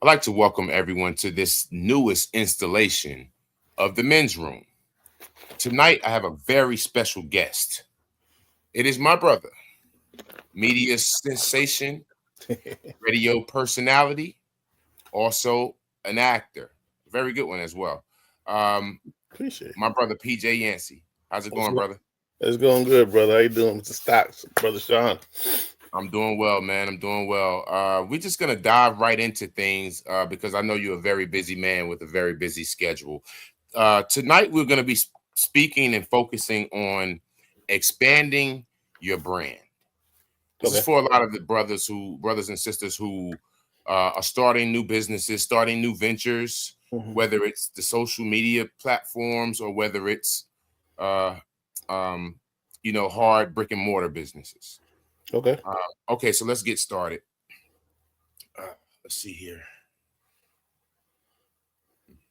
I'd like to welcome everyone to this newest installation of the Men's Room. Tonight, I have a very special guest. It is my brother, media sensation, radio personality, also an actor. Very good one as well. Um, Appreciate it. my brother, PJ Yancey. How's it It's, going, go- brother? it's going good, brother. How you doing, Mr. Stocks, brother Sean? I'm doing well, man. I'm doing well. We're just gonna dive right into things because I know you're a very busy man with a very busy schedule. Tonight, we're gonna be speaking and focusing on expanding your brand. This is Okay. for a lot of the brothers and sisters who are starting new businesses, starting new ventures, hmm whether it's the social media platforms or whether it's uh, um, hard brick and mortar businesses. Okay. Okay, so let's get started. Let's see here.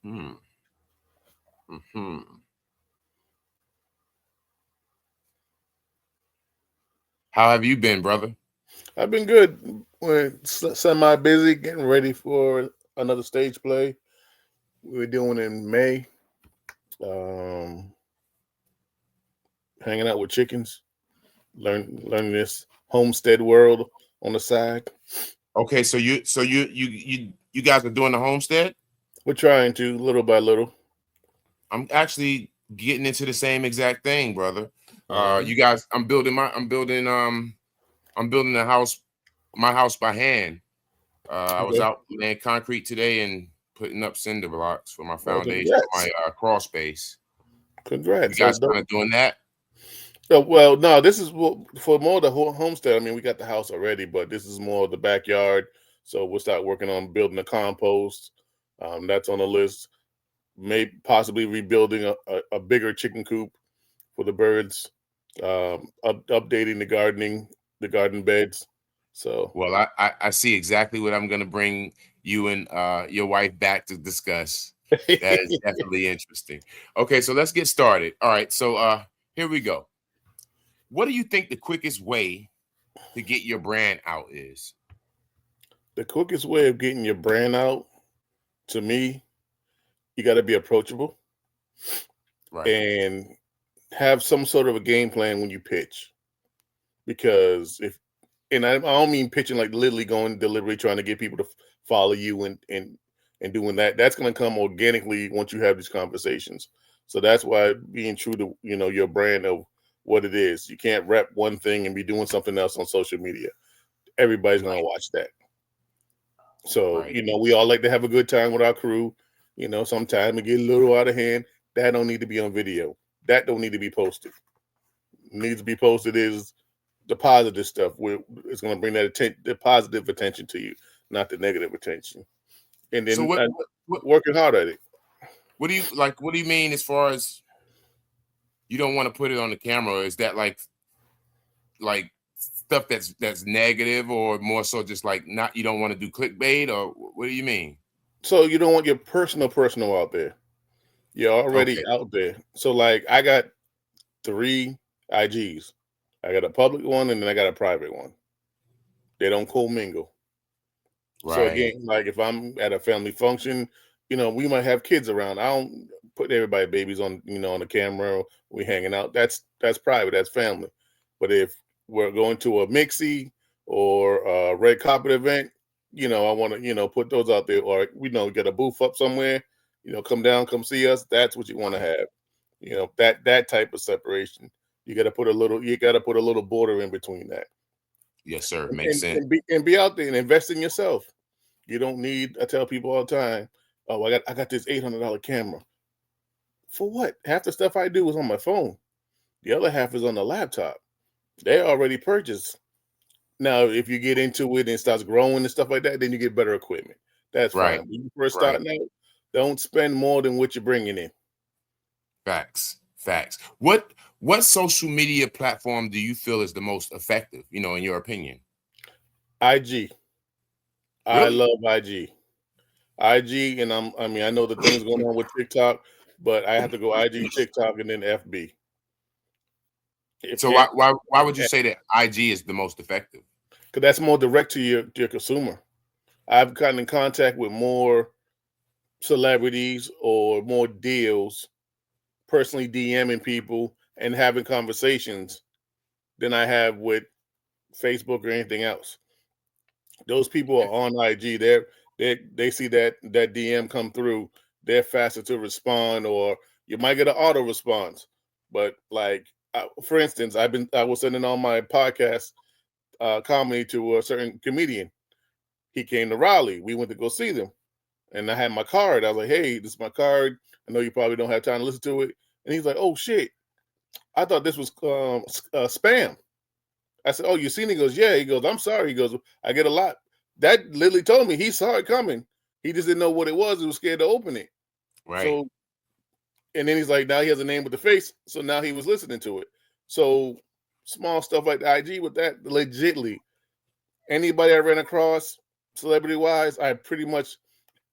Hmm. Hmm. How have you been, brother? I've been good. We're semi busy, getting ready for another stage play we're doing in May. Um, Hanging out with chickens, learning this homestead world on the side. Okay, so you guys are doing the homestead. We're trying to little by little. I'm actually getting into the same exact thing, brother. hmm You guys, I'm building a house, my house by hand. I was Okay. out laying concrete today and putting up cinder blocks for my Well, foundation for congrats. my crawl space. You Congrats. That's guys kind dope. of doing that? Well, no, this is for more the whole homestead. I mean, we got the house already, but this is more the backyard. So we'll start working on building a compost. That's on the list. Maybe possibly rebuilding a bigger chicken coop for the birds. Updating the garden beds. So Well, I see exactly what I'm gonna bring you and your wife back to discuss. That is definitely interesting. Okay, so let's get started. All right, so here we go. What do you think the quickest way to get your brand out is? the quickest way of getting your brand out, to me, you got to be approachable Right. and have some sort of a game plan when you pitch. Because if and I don't mean pitching like literally going delivery trying to get people to follow you and doing that. That's going to come organically once you have these conversations. So that's why being true to your brand of what it is. You can't rep one thing and be doing something else on social media. Everybody's going to Right. watch that. So Right. we all like to have a good time with our crew. Sometimes it get a little out of hand. That don't need to be on video. That don't need to be posted. Needs to be posted is the positive stuff where it's going to bring the positive attention to you, not the negative attention, and So then what working hard at it. what do you like? What do you mean as far as you don't want to put it on the camera? Is that like stuff that's negative, or more so just like not you don't want to do clickbait, or what do you mean? So you don't want your personal out there. You're already Okay. out there. So like I got three IGs. I got a public one and then I got a private one. They don't commingle. So Right. again, like if I'm at a family function, we might have kids around. I don't put everybody babies on the camera. We hanging out. That's private. That's family. But if we're going to a mixie or a red carpet event, I want to put those out there. Or get a booth up somewhere. Come down, come see us. That's what you want to Right. have. That type of separation. You got to put a little. You got to put a little border in between that, Yes, sir. and Makes and, sense. and be and be out there and invest in yourself. You don't need. I tell people all the time. Oh, I got this $800 camera. For what? Half the stuff I do is on my phone. The other half is on the laptop. They already purchased. Now, if you get into it and starts growing and stuff like that, then you get better equipment. That's Right. fine. When you first Right. starting out, don't spend more than what you're bringing in. Facts. Facts. What social media platform do you feel is the most effective? In your opinion. IG. I Really? love IG. IG, and I know the things going on with TikTok, but I have to go IG, TikTok, and then FB. If So why would you because say that IG is the most effective? that's more direct to your consumer. I've gotten in contact with more celebrities or more deals, personally DMing people and having conversations than I have with Facebook or anything else. Those people are on IG. They see that DM come through. They're faster to respond, or you might get an auto response. But like, for instance, I was sending on my podcast comedy to a certain comedian. He came to Raleigh. We went to go see them, and I had my card. I was like, "Hey, this is my card. I know you probably don't have time to listen to it." And he's like, "Oh shit, I thought this was spam." I said, "Oh, you seen it?" He goes, "Yeah." He goes, "I'm sorry." He goes, "I get a lot." That literally told me he saw it coming. He just didn't know what it was. He was scared to open it. Right. So, and then he's like, now he has a name with the face. So now he was listening to it. So small stuff like the IG with that, legitly, anybody I ran across, celebrity wise, I pretty much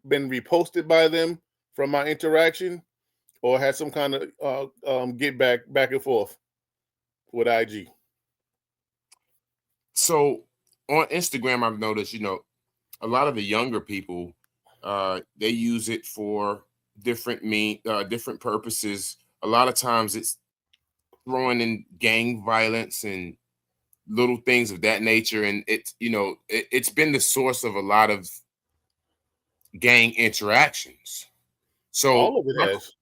been reposted by them from my interaction, or had some kind of get back and forth with IG. So on Instagram, I've noticed, a lot of the younger people, they use it for different purposes. A lot of times it's throwing in gang violence and little things of that nature. And it's been the source of a lot of gang interactions. So All of it has.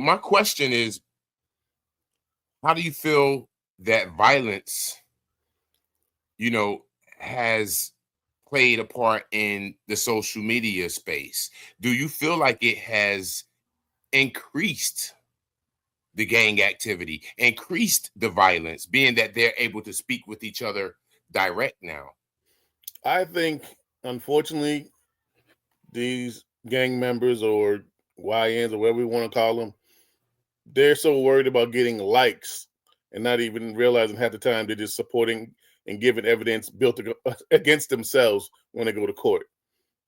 my question is, how do you feel that violence, you know, has played a part in the social media space? Do you feel like it has increased the gang activity, increased the violence, being that they're able to speak with each other direct now? I think, unfortunately, these gang members or YNs or whatever we want to call them, they're so worried about getting likes and not even realizing half the time they're just supporting and giving evidence built against themselves when they go to court.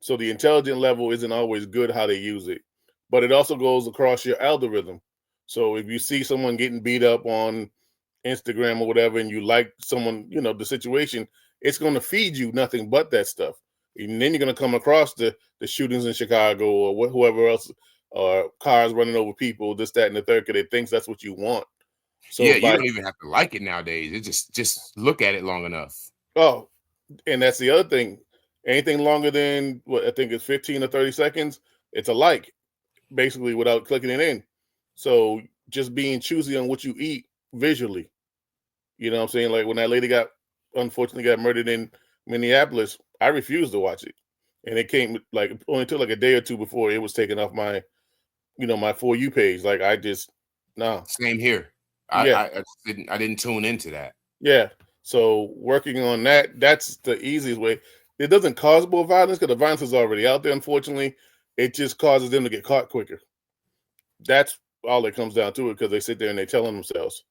So the intelligent level isn't always good how they use it, but it also goes across your algorithm. So if you see someone getting beat up on Instagram or whatever, and you like someone, the situation, it's going to feed you nothing but that stuff. And then you're going to come across the shootings in Chicago or whoever else, or cars running over people, this, that, and the third, because they thinks that's what you want. So Yeah, you by don't even have to like it nowadays. It just look at it long enough. oh, and that's the other thing. Anything longer than what I think is 15 or 30 seconds, it's a like, basically without clicking it in. So just being choosy on what you eat visually. You know what I'm saying? Like when that lady unfortunately got murdered in Minneapolis, I refused to watch it. And it came like only took like a day or two before it was taken off my For You page. Like I just, no. Same here. I, Yeah. I, I just didn't tune into that. Yeah. So working on that's the easiest way. It doesn't cause more violence because the violence is already out there, unfortunately. It just causes them to get caught quicker. That's all it comes down to it, because they sit there and they're telling themselves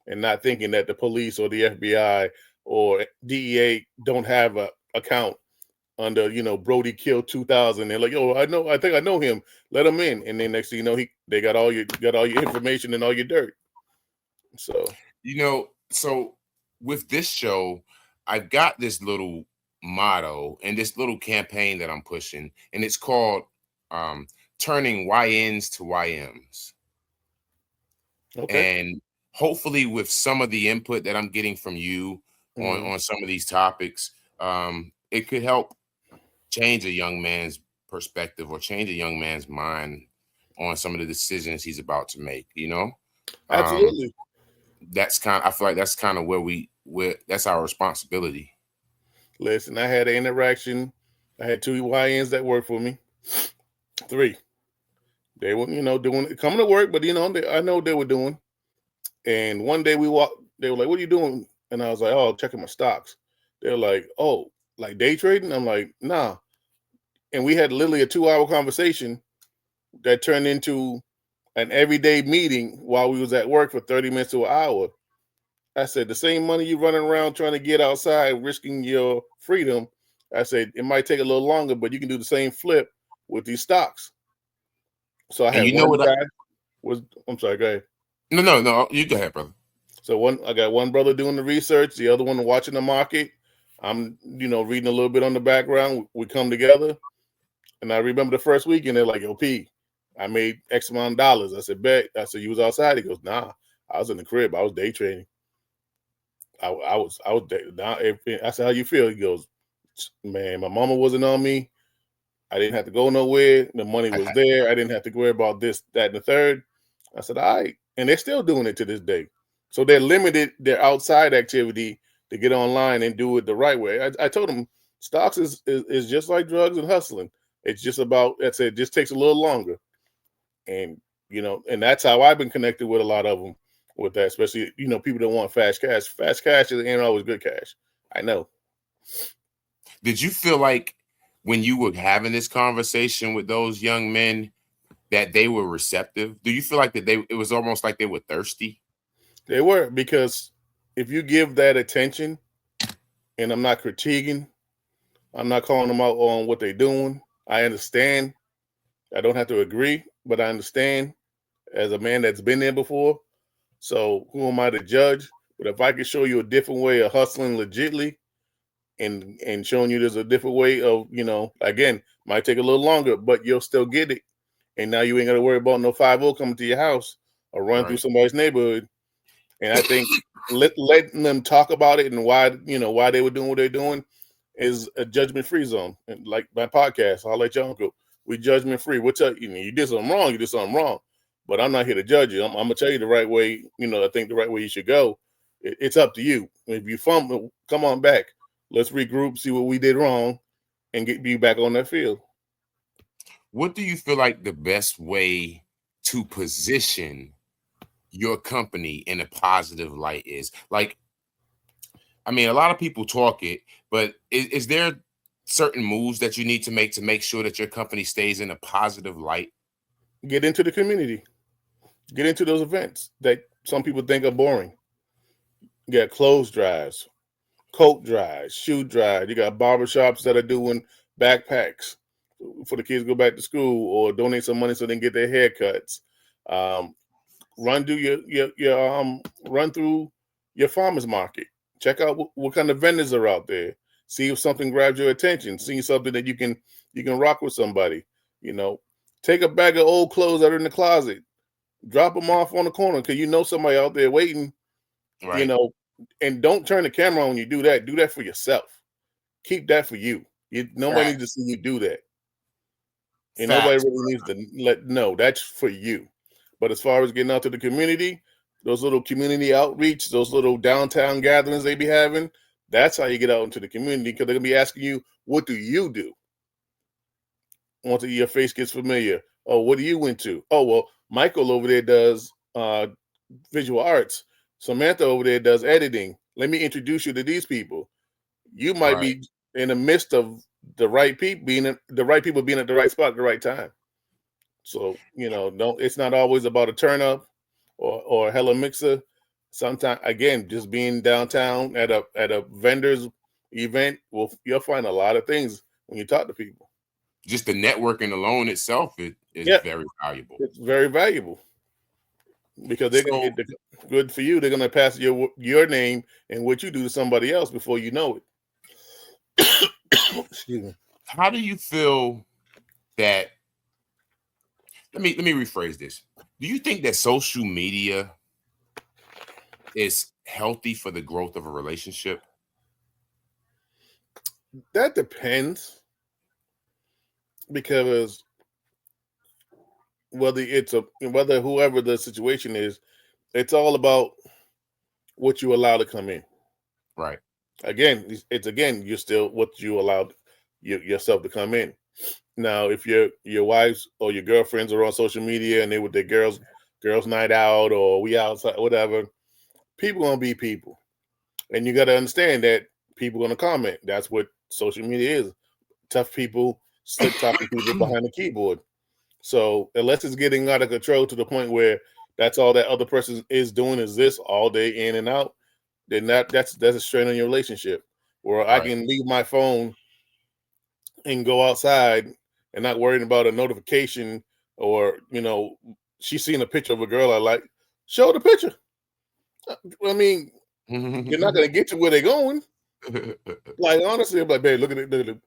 and not thinking that the police or the FBI or DEA don't have a account under, Brody killed 2000. They're like, "Oh, I think I know him. Let him in." And then next thing you know, they got all your information and all your dirt. So So with this show, I've got this little motto and this little campaign that I'm pushing, and it's called um, turning YNs to YMs. okay. And hopefully, with some of the input that I'm getting from you on Hmm. on some of these topics, it could help change a young man's perspective or change a young man's mind on some of the decisions he's about to make. Um, Absolutely. I feel like that's kind of where that's our responsibility. Listen, I had an interaction. I had two YNs that worked for me. Three. They were, doing coming to work, but I know what they were doing. And one day we walked. They were like, "What are you doing?" And I was like, "Oh, checking my stocks." They're like, "Oh, like day trading?" I'm like, "Nah." And we had literally a 2-hour conversation that turned into an everyday meeting while we was at work for 30 minutes to an hour. I said, the same money you running around trying to get outside, risking your freedom. I said, it might take a little longer, but you can do the same flip with these stocks. So I And had you know one what? guy was, I'm sorry, go ahead. No, no. You go ahead, brother. So I got one brother doing the research, the other one watching the market. I'm, reading a little bit on the background. We come together, and I remember the first weekend. They're like, "Yo, P, I made X amount of dollars." I said, "Bet." I said, "You was outside?" He goes, "Nah, I was in the crib. I was day trading. I was day." Nah, I said, "How you feel?" He goes, "Man, my mama wasn't on me. I didn't have to go nowhere. The money was there. I didn't have to worry about this, that, and the third." I said, "All right," and they're still doing it to this day. So they're limited their outside activity to get online and do it the right way. I told them stocks is just like drugs and hustling. It's just about, that's it. Just takes a little longer, and and that's how I've been connected with a lot of them with that. Especially people that want fast cash. Fast cash ain't always good cash. I know. Did you feel like when you were having this conversation with those young men that they were receptive? Do you feel like that it was almost like they were thirsty? They were, because if you give that attention, and I'm not critiquing, I'm not calling them out on what they're doing. I understand. I don't have to agree, but I understand as a man that's been there before. So who am I to judge? But if I can show you a different way of hustling legitly, and showing you there's a different way of, again, might take a little longer, but you'll still get it. And now you ain't got to worry about no 5-0 coming to your house or run through Right. somebody's neighborhood. And I think letting them talk about it and why they were doing what they're doing is a judgment free zone. And like my podcast, I'll let y'all go. We judgment free. What's up? You did something wrong. You did something wrong. But I'm not here to judge you. I'm gonna tell you the right way. I think the right way you should go. It's up to you. If you fumble, come on back. Let's regroup, see what we did wrong, and get you back on that field. What do you feel like the best way to position your company in a positive light is? Like, I mean, a lot of people talk it, but is there certain moves that you need to make sure that your company stays in a positive light? Get into the community. Get into those events that some people think are boring. You got clothes drives, coat drives, shoe drives. You got barbershops that are doing backpacks for the kids to go back to school or donate some money so they can get their haircuts. Um, run through run through your farmers market. Check out what kind of vendors are out there. See if something grabs your attention. See something that you can rock with somebody. Take a bag of old clothes that are in the closet. Drop them off on the corner because somebody out there waiting. You Right. know, and don't turn the camera on when you do that. Do that for yourself. Keep that for you. Nobody needs to Facts. see you do that, and nobody Facts. really needs to know that's for you. But as far as getting out to the community, those little community outreach, those little downtown gatherings they be having, that's how you get out into the community because they're gonna be asking you, "What do you do?" Once your face gets familiar, oh, what are you into? Oh, well, Michael over there does visual arts. Samantha over there does editing. Let me introduce you to these people. You might Right. be in the midst of the right people being at the right spot at the right time. So don't. It's not always about a turn up or a hella mixer. Sometimes, again, just being downtown at a vendor's event, you'll find a lot of things when you talk to people. Just the networking alone itself is Yeah, very valuable. it's very valuable because So good for you. They're gonna pass your name and what you do to somebody else before you know it. Excuse me. how do you feel that let me rephrase this. Do you think that social media is healthy for the growth of a relationship? That depends because whether whoever the situation is, it's all about what you allow to come in. Right. Again, it's you're still what you allowed yourself to come in. Now, if your wives or your girlfriends are on social media and they with their girls night out or we outside whatever, people gonna be people, and you got to understand that people gonna comment. That's what social media is. Tough people, slick talking people behind the keyboard. So unless it's getting out of control to the point where that's all that other person is doing is this all day in and out, then that's a strain on your relationship. Where I Right. can leave my phone and go outside and not worrying about a notification or she's seeing a picture of a girl I like. Show the picture. I mean, you're not going to get to where they're going. Like honestly, I'm like, babe, look at it.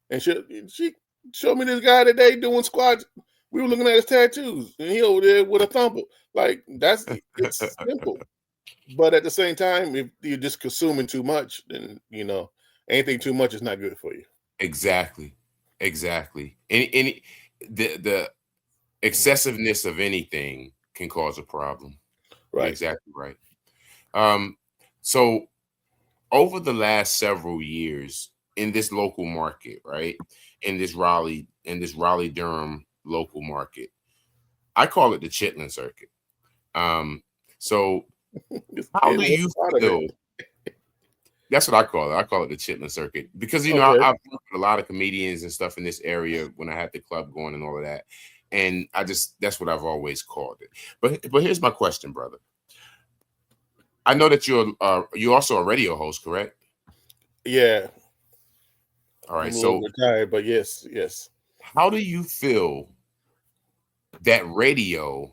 And she showed me this guy today doing squats. We were looking at his tattoos, and he over there with a thumper. Like it's simple. But at the same time, if you're just consuming too much, then anything too much is not good for you. Exactly. Exactly. Any the excessiveness of anything can cause a problem. You're Right. exactly right. So over the last several years in this local market, right? In this Raleigh Durham local market, I call it the Chitlin circuit. So how do What's you part of it? feel? That's what I call it. I call it the Chitlin circuit because Okay. I've worked with a lot of comedians and stuff in this area when I had the club going and all of that, and that's what I've always called it. But here's my question, brother. I know that you're also a radio host, correct? Yeah, All I'm right. a little So retired, but yes, how do you feel that radio?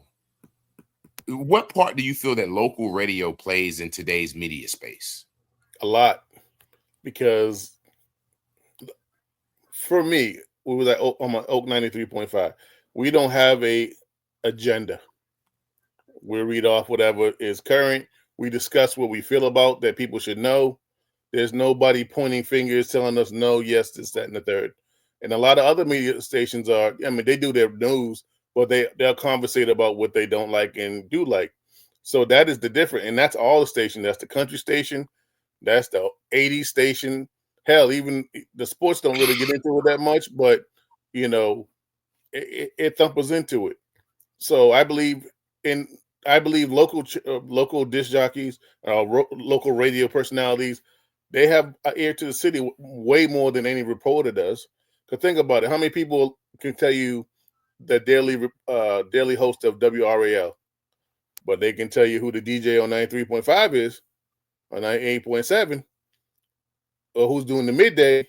What part do you feel that local radio plays in today's media space? a lot because for me, we was at on my Oak 93.5. We don't have a agenda. We read off whatever is current. We discuss what we feel about that people should know. There's nobody pointing fingers telling us no, yes, this, that, and the third. And a lot of other media stations they do their news, but they'll conversate about what they don't like and do like. So that is the difference. And that's all the station. That's the country station. That's the 80s station. Hell, even the sports don't really get into it that much, but you know, it thumpers into it. So in I believe local disc jockeys, local radio personalities, they have an ear to the city way more than any reporter does. Because think about it, how many people can tell you the daily host of WRAL, but they can tell you who the DJ on 93.5 is, or 98.7, or who's doing the midday.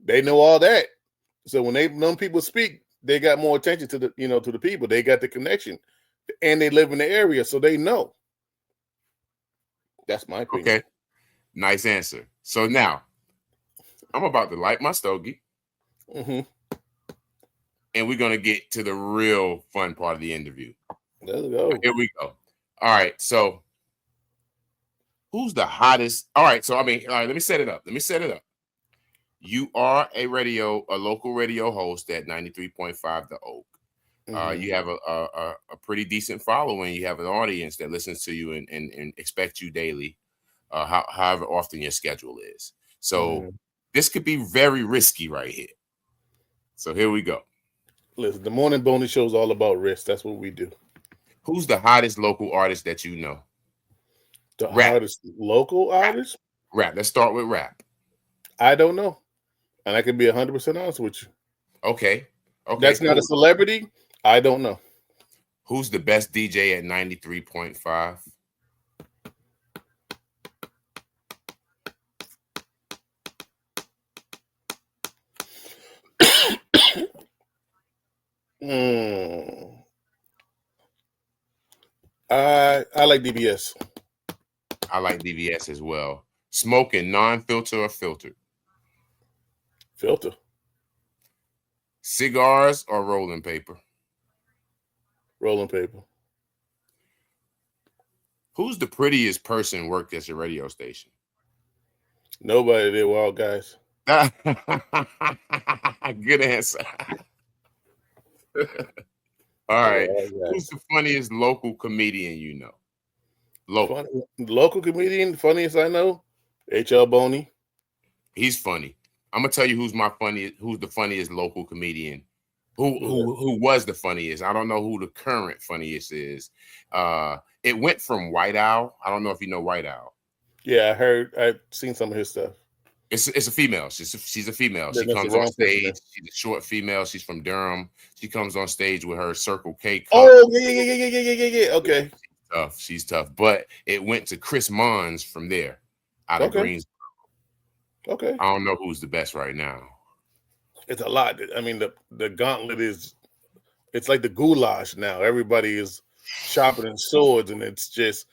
They know all that. So when them people speak, they got more attention to the people. They got the connection, and they live in the area, so they know. That's my opinion. Okay, nice answer. So now I'm about to light my stogie, Mm-hmm. and we're gonna get to the real fun part of the interview. Let's go. Here we go. All right. So who's the hottest? All right. So all right. Let me set it up. You are a local radio host at 93.5 The Oak. Mm-hmm. You have a pretty decent following. You have an audience that listens to you and expect you daily, however often your schedule is. So Mm-hmm. this could be very risky right here. So here we go. Listen, the Morning Boney Show is all about risk. That's what we do. Who's the hottest local artist that you know? The Rap. hardest local artist, Rap. Let's start with rap. I don't know, and I can be 100% honest with you. Okay. Okay. That's not a celebrity. I don't know. Who's the best DJ at 93.5? I like DBS. I like DVS as well. Smoking, non-filter or filtered? Filter. Cigars or rolling paper? Rolling paper. Who's the prettiest person worked at your radio station? Nobody. They were all guys. Good answer. All right. All Who's guys. the funniest local comedian you know? Local comedian, funniest I know, H.L. Boney. He's funny. I'm gonna tell you who's the funniest local comedian. Who was the funniest? I don't know who the current funniest is. It went from White Owl. I don't know if you know White Owl. Yeah, I've seen some of his stuff. It's a female. She's a female. She That's comes the on wrong stage. person. She's a short female. She's from Durham. She comes on stage with her Circle K cup. Oh, yeah. Okay. She's tough. But it went to Chris Mons from there, out of Greensboro. Okay. I don't know who's the best right now. It's a lot. I mean, the gauntlet it's like the goulash now. Everybody is sharpening swords, and it's just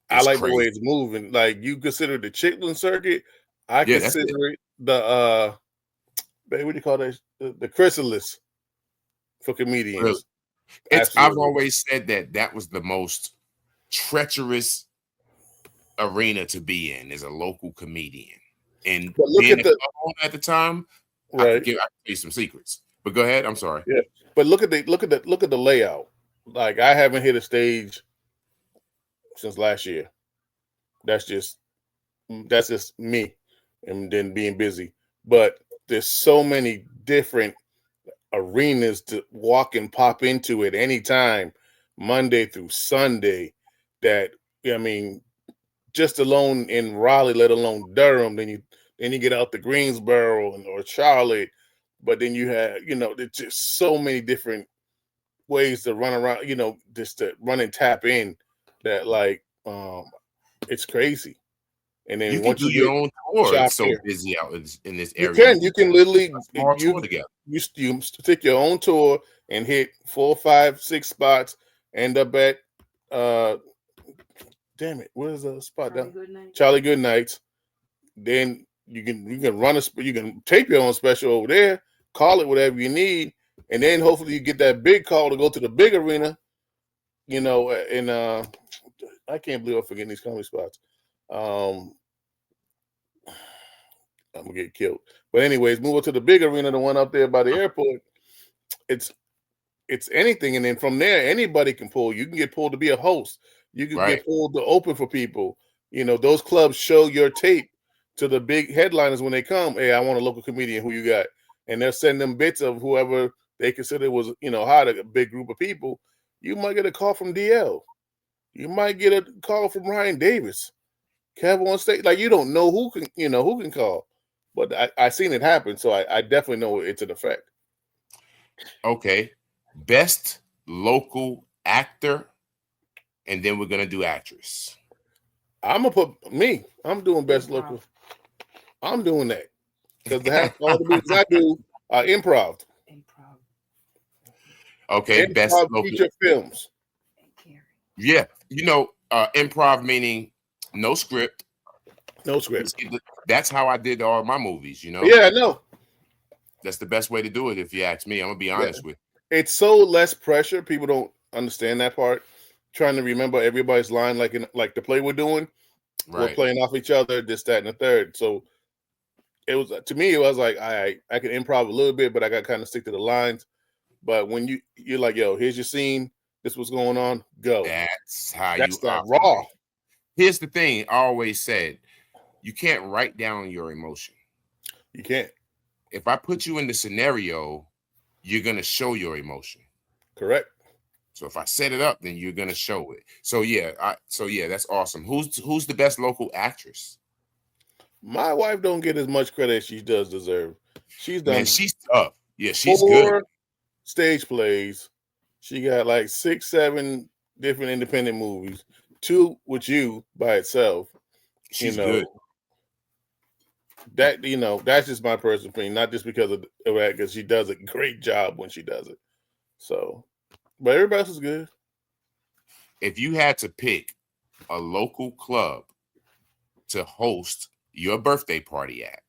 I like crazy. the way it's moving. Like you consider the Chitlin circuit, I Yeah, that's it. consider it the what do you call that? The chrysalis for Really. comedians. I've Absolutely. always said that that was the most treacherous arena to be in as a local comedian. And But look being at a the club owner at the time, right. I could give you some secrets. But go ahead. I'm sorry. Yeah. But look at the layout. Like I haven't hit a stage since last year. That's just that's just me and then being busy. But there's so many different arenas to walk and pop into at any time, Monday through Sunday. That I mean, just alone in Raleigh, let alone Durham. Then you get out to Greensboro or Charlotte. But then you have, there's just so many different ways to run around, just to run and tap in that like it's crazy. And You then can once do you your get own tour. It's chopped so here, busy out in this you area. can literally A small tour together. you stick your own tour and hit 4, 5, 6 spots. End up at uh damn it, where's the spot down? Charlie Goodnights. Then you can run you can tape your own special over there, call it whatever you need, and then hopefully you get that big call to go to the big arena. And I can't believe I'm forgetting these comedy spots. Um, I'm gonna get killed. But anyways, move on to the big arena, the one up there by the airport. It's it's anything, and then from there, anybody can pull. You can get pulled to be a host. You can Right. get pulled to open for people. Those clubs show your tape to the big headliners when they come. Hey, I want a local comedian. Who you got? And they'll send them bits of whoever they consider was hot, a big group of people. You might get a call from DL. You might get a call from Ryan Davis. Kev on stage. Like you don't know who can call. But I seen it happen, so I definitely know it's an effect. Okay. Best local actor, and then we're gonna do actress. I'm gonna put me. I'm doing best local. I'm doing that because all the movies I do are improv. Okay, best Improv local. feature films. Yeah, improv meaning no script. No script. That's how I did all my movies. Yeah, I know. That's the best way to do it. If you ask me, I'm gonna be Yeah. honest with It's so less pressure. People don't understand that part. Trying to remember everybody's line, like the play we're doing. you. We're Right. playing off each other, this, that, and the third. So it was to me, it was like I can improv a little bit, but I got to kind of stick to the lines. But when you're like, yo, here's your scene. This what's going on. Go. That's how That's you that raw. operate. Here's the thing. I always said you can't write down your emotion. You can't. If I put you in the scenario, you're gonna show your emotion. Correct. So if I set it up, then you're gonna show it. So yeah, that's awesome. Who's the best local actress? My wife don't get as much credit as she does deserve. She's Man, done she's tough. Yeah, she's good. 4 stage plays. She got like 6, 7 different independent movies. 2 with you by itself. You She's good. know that's just my personal opinion, not just because of that, because she does a great job when she does it. So, but everybody else is good. If you had to pick a local club to host your birthday party at,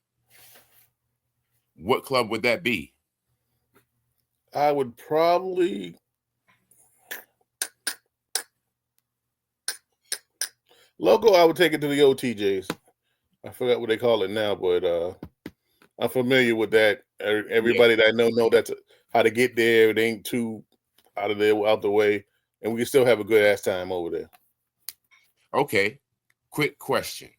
what club would that be? I would probably local. I would take it to the OTJs. I forgot what they call it now, but I'm familiar with that. Everybody that I know that's how to get there. It ain't too out the way, and we can still have a good ass time over there. Okay. Quick question.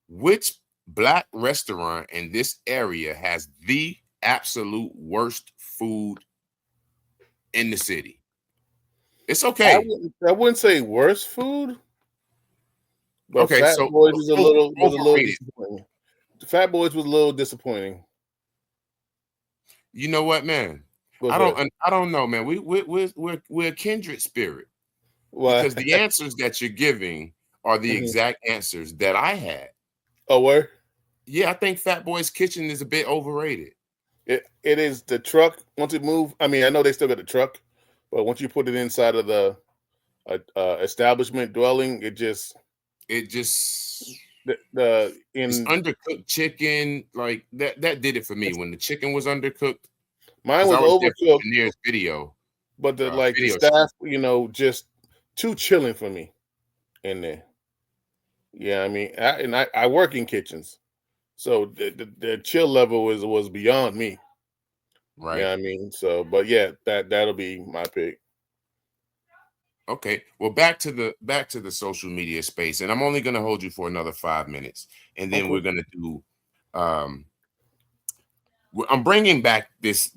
Which black restaurant in this area has the absolute worst food in the city? It's okay. I wouldn't say worst food, but Okay, Fat so Boys was a little overrated. disappointing. Fat Boys was a little disappointing. You know what, man? What's that? I don't know, man. We're a kindred spirit Why? because the answers that you're giving are the Mhm. exact answers that I had. Oh, where? Yeah, I think Fat Boy's Kitchen is a bit overrated. It is the truck. Once it moved, I mean, I know they still got the truck, but once you put it inside of the establishment dwelling, It just It's in undercooked chicken, like that did it for me when the chicken was undercooked. mine Because I was was there for overcooked, Veneer's video, but the video staff, shoot. just too chilling for me in there. Yeah, I mean, I work in kitchens, so the chill level was beyond me. Right. Yeah, I mean, so but yeah, that'll be my pick. Okay. Well, back to the social media space, and I'm only going to hold you for another 5 minutes, and then Okay. we're going to do. Um, I'm bringing back this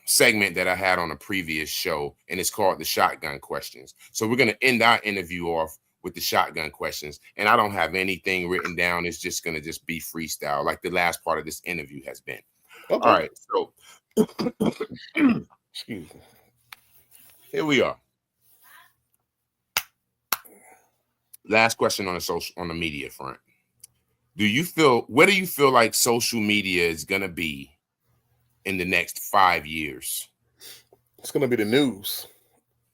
segment that I had on a previous show, and it's called the shotgun questions. So we're going to end our interview off with the shotgun questions, and I don't have anything written down. It's just going to just be freestyle, like the last part of this interview has been. All Okay. right. So Excuse me. here we are. Last question on the media front. Where do you feel like social media is gonna be in the next 5 years? It's gonna be the news.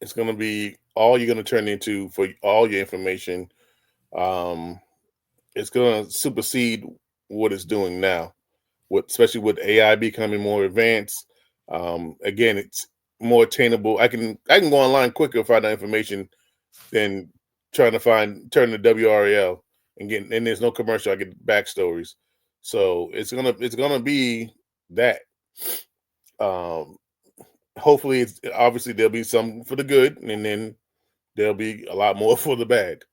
It's gonna be all you're gonna turn into for all your information. Um, it's gonna supersede what it's doing now. Especially with AI becoming more advanced. Again, it's more attainable. I can go online quicker and find that information than trying to turn the WRL and there's no commercial. I get backstories. So it's gonna be that. Um, Hopefully, it's obviously there'll be some for the good, and then there'll be a lot more for the bad.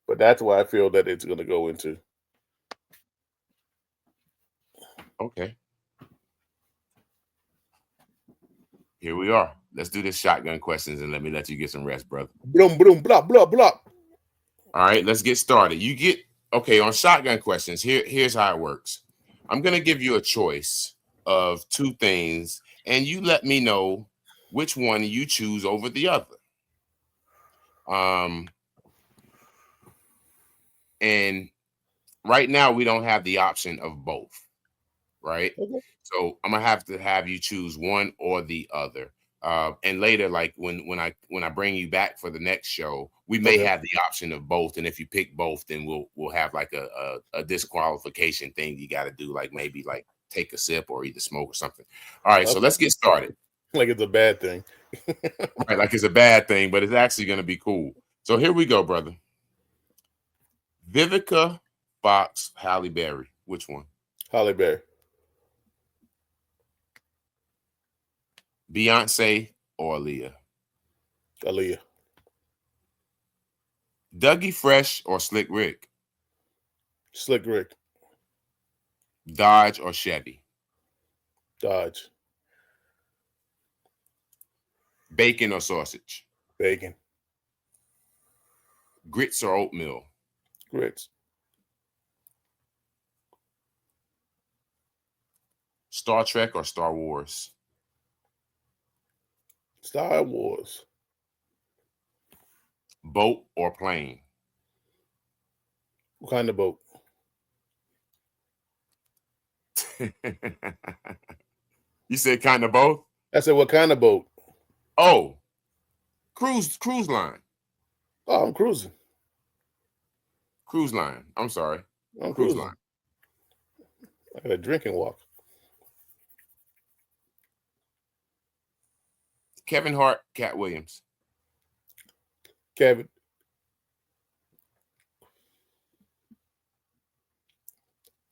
But that's why I feel that it's gonna go into. Okay, here we are. Let's do this shotgun questions and let you get some rest, brother. Boom, boom, blah, blah, blah. All right, let's get started. Okay on shotgun questions. Here's how it works. I'm gonna give you a choice of two things, and you let me know which one you choose over the other. Um, and right now we don't have the option of both, right? Okay. So I'm gonna have to have you choose one or the other. And later, like when I bring you back for the next show, we may Okay. have the option of both. And if you pick both, then we'll have like a disqualification thing you got to do, like maybe like take a sip or either smoke or something. All right, so Okay. let's get started. Like it's a bad thing. Right, like it's a bad thing, but it's actually gonna be cool. So here we go, brother. Vivica Fox, Halle Berry. Which one? Holly Berry. Beyonce or Aaliyah? Aaliyah. Dougie Fresh or Slick Rick? Slick Rick. Dodge or Chevy? Dodge. Bacon or sausage? Bacon. Grits or oatmeal? Grits. Star Trek or Star Wars? Star Wars. Boat or plane? What kind of boat? You said kind of both? I said, what kind of boat? Oh, cruise line. Oh, I'm cruising. Cruise line. I'm sorry. I'm Cruise cruising. line. I got a drinking walk. Kevin Hart, Cat Williams. Kevin.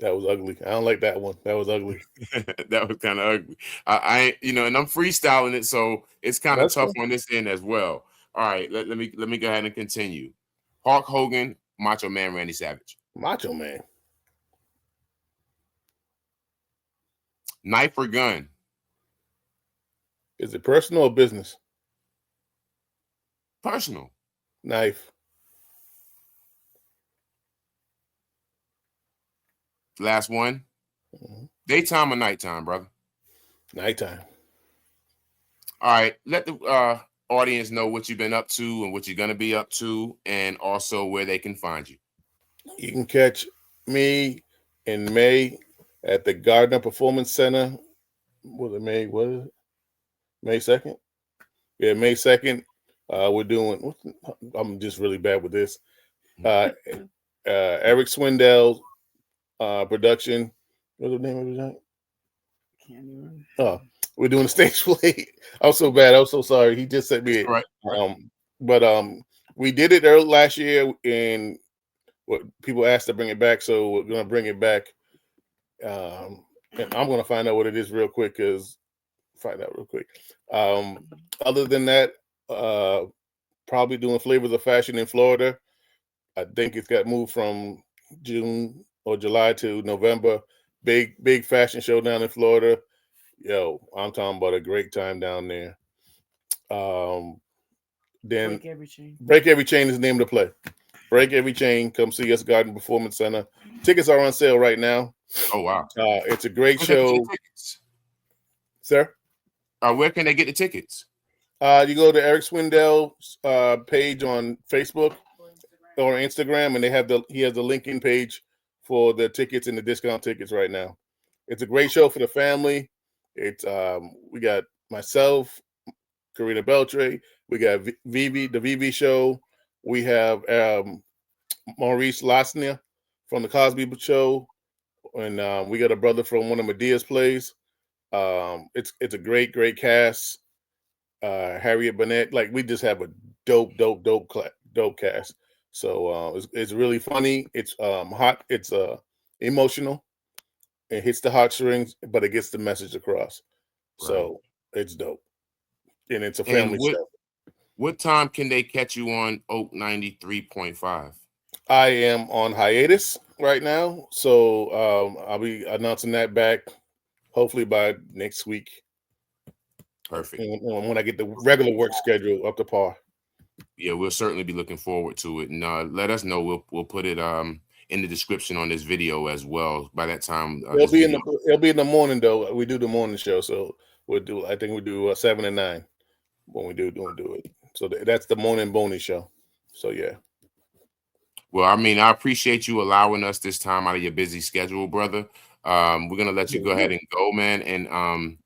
That was ugly. I don't like that one. That was ugly. That was kind of ugly. And I'm freestyling it, so it's kind of That's tough fine. on this end as well. All right, let me go ahead and continue. Hulk Hogan, Macho Man, Randy Savage. Macho Man. Knife or gun? Is it personal or business? Personal. Knife. Last one. Mhm. Daytime or nighttime, brother? Nighttime. All right. Let the audience know what you've been up to and what you're gonna be up to, and also where they can find you. You can catch me in May at the Gardner Performance Center. Was it May? What is it? May 2nd? Yeah, May 2nd. We're doing. I'm just really bad with this. Uh, Eric Swindell production. What's the name of the joint? Can't even. Oh, we're doing a stage play. I'm so bad. I'm so sorry. He just sent me it. Right. But we did it early last year, and what people asked to bring it back, so we're gonna bring it back. And I'm gonna find out what it is real quick. Other than that, probably doing Flavors of Fashion in Florida. I think it's got moved from June or July to November. Big fashion show down in Florida. Yo, I'm talking about a great time down there. Then Break Every Chain. Break Every Chain is the name of the play. Break Every Chain. Come see us, Garden Performance Center. Tickets are on sale right now. Oh wow! It's a great Where can they show, get the tickets? sir. Where can they get the tickets? You go to Eric Swindell's page on Facebook or Instagram, and he has the linking page for the tickets and the discount tickets right now. It's a great show for the family. It's we got myself, Karina Beltre, we got Vivi, the Vivi Show. We have Maurice Lasnia from the Cosby Show, and we got a brother from one of Medea's plays. It's a great cast. Harriet Burnett, like we just have a dope cast. So it's really funny. It's hot. It's emotional. It hits the heartstrings, but it gets the message across. So it's dope, and it's a family show. What time can they catch you on Oak 93.5? I am on hiatus right now, so I'll be announcing that back hopefully by next week. Perfect. When I get the regular work schedule up to par. Yeah, we'll certainly be looking forward to it, and let us know. We'll put it in the description on this video as well. By that time, it'll be in the morning though. We do the morning show, so we'll do. I think we do 7 and 9 when we do it. So that's the morning Boney show. So yeah. Well, I mean, I appreciate you allowing us this time out of your busy schedule, brother. We're gonna let you go ahead and go, man, and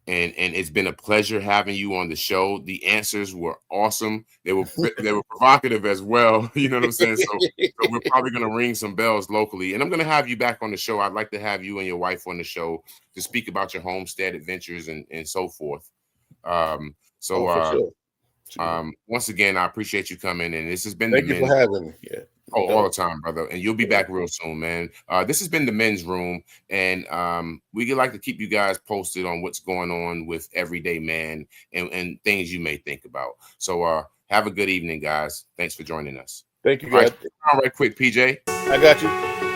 it's been a pleasure having you on the show. The answers were awesome. They were provocative as well. You know what I'm saying? So we're probably gonna ring some bells locally, and I'm gonna have you back on the show. I'd like to have you and your wife on the show to speak about your homestead adventures and so forth. Once again, I appreciate you coming, and this has been Thank you for having me. Yeah. all the time, brother. And you'll be back real soon, man. This has been the Men's Room, and we like to keep you guys posted on what's going on with Everyday Man and things you may think about. So have a good evening, guys. Thanks for joining us. Thank you, guys. All right, quick, PJ. I got you.